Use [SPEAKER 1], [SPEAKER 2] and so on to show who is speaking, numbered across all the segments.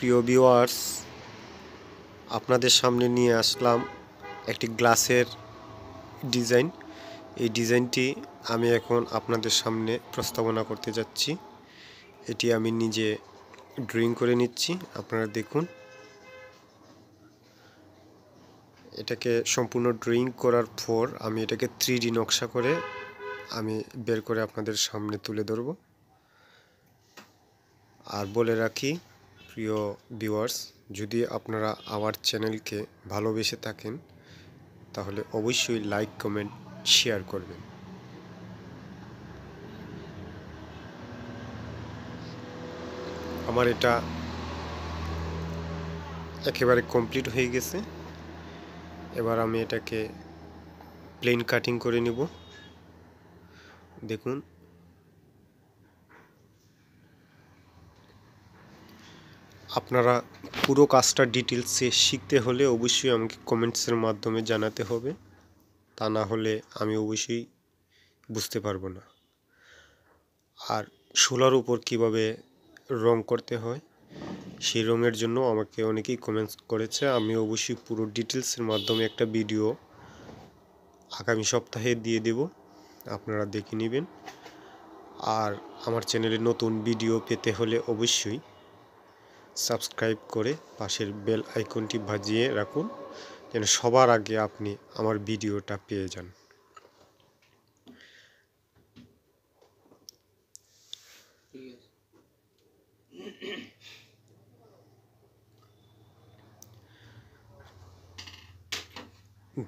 [SPEAKER 1] প্রিয় ভিউয়ার্স, আপনাদের সামনে নিয়ে আসলাম একটি গ্লাসের ডিজাইন। এই ডিজাইনটি আমি এখন আপনাদের সামনে প্রস্তাবনা করতে যাচ্ছি। এটি আমি নিজে ড্রয়িং করে নিচ্ছি, আপনারা দেখুন। এটাকে সম্পূর্ণ ড্রয়িং করার পর আমি এটাকে 3D নকশা করে আমি বের করে আপনাদের সামনে তুলে ধরব। আর বলে রাখি প্রিয় ভিউয়ার্স, যদি আপনারা আমার চ্যানেলকে ভালোবেসে থাকেন তাহলে অবশ্যই লাইক, কমেন্ট, শেয়ার করবেন। আমার এটা একেবারে কমপ্লিট হয়ে গেছে। এবার আমি এটাকে প্লেন কাটিং করে নিব। দেখুন, আপনারা পুরো কাজটা ডিটেলসে শিখতে হলে অবশ্যই আমাকে কমেন্টসের মাধ্যমে জানাতে হবে, তা না হলে আমি অবশ্যই বুঝতে পারবো না। আর শোলার উপর কিভাবে রং করতে হয় সেই রঙের জন্য আমাকে অনেকেই কমেন্টস করেছে। আমি অবশ্যই পুরো ডিটেলসের মাধ্যমে একটা ভিডিও আগামী সপ্তাহে দিয়ে দেব, আপনারা দেখে নেবেন। আর আমার চ্যানেলে নতুন ভিডিও পেতে হলে অবশ্যই সাবস্ক্রাইব করে পাশের বেল আইকনটি বাজিয়ে রাখুন, যেন সবার আগে আপনি আমার ভিডিওটা পেয়ে যান।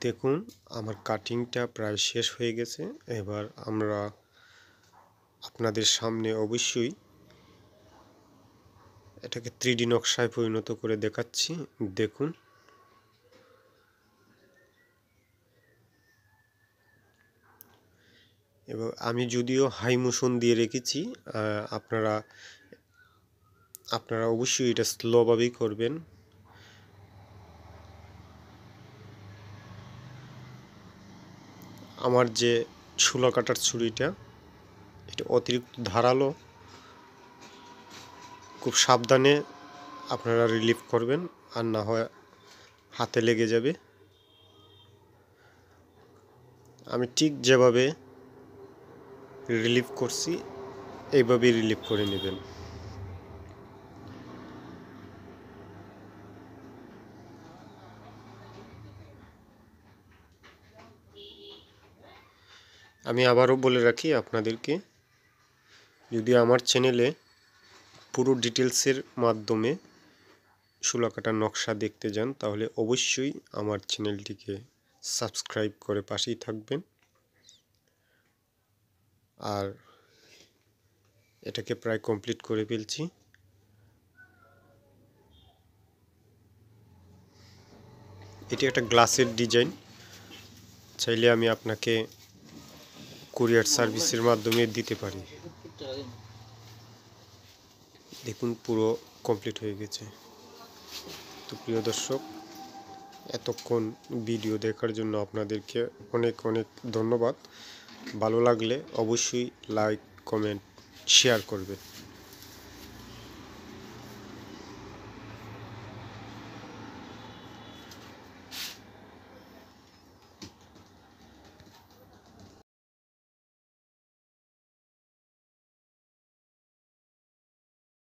[SPEAKER 1] দেখুন, আমার কাটিংটা প্রায় শেষ হয়ে গেছে। এবার আমরা আপনাদের সামনে অবশ্যই এটাকে 3D নকশায় পরিণত করে দেখাচ্ছি। দেখুন, এবং আমি যদিও হাই মোশন দিয়ে রেখেছি, আপনারা অবশ্যই এটা স্লোভাবেই করবেন। আমার যে শোলা কাটার ছুরিটা, এটা অতিরিক্ত ধারালো, খুব সাবধানে আপনারা রিলিফ করবেন, আর না হয় হাতে লেগে যাবে। আমি ঠিক যেভাবে রিলিফ করছি এইভাবেই রিলিফ করে নেবেন। আমি আবারও বলে রাখি আপনাদেরকে, যদি আমার চ্যানেলে পুরো ডিটেলসের মাধ্যমে শোলা কাটার নকশা দেখতে যান তাহলে অবশ্যই আমার চ্যানেলটিকে সাবস্ক্রাইব করে পাশেই থাকবেন। আর এটাকে প্রায় কমপ্লিট করে ফেলছি। এটি একটা গ্লাসের ডিজাইন, চাইলে আমি আপনাকে কুরিয়ার সার্ভিসের মাধ্যমে দিতে পারি। দেখুন, পুরো কমপ্লিট হয়ে গেছে। তো প্রিয় দর্শক, এতক্ষণ ভিডিও দেখার জন্য আপনাদেরকে অনেক অনেক ধন্যবাদ। ভালো লাগলে অবশ্যই লাইক, কমেন্ট, শেয়ার করবেন।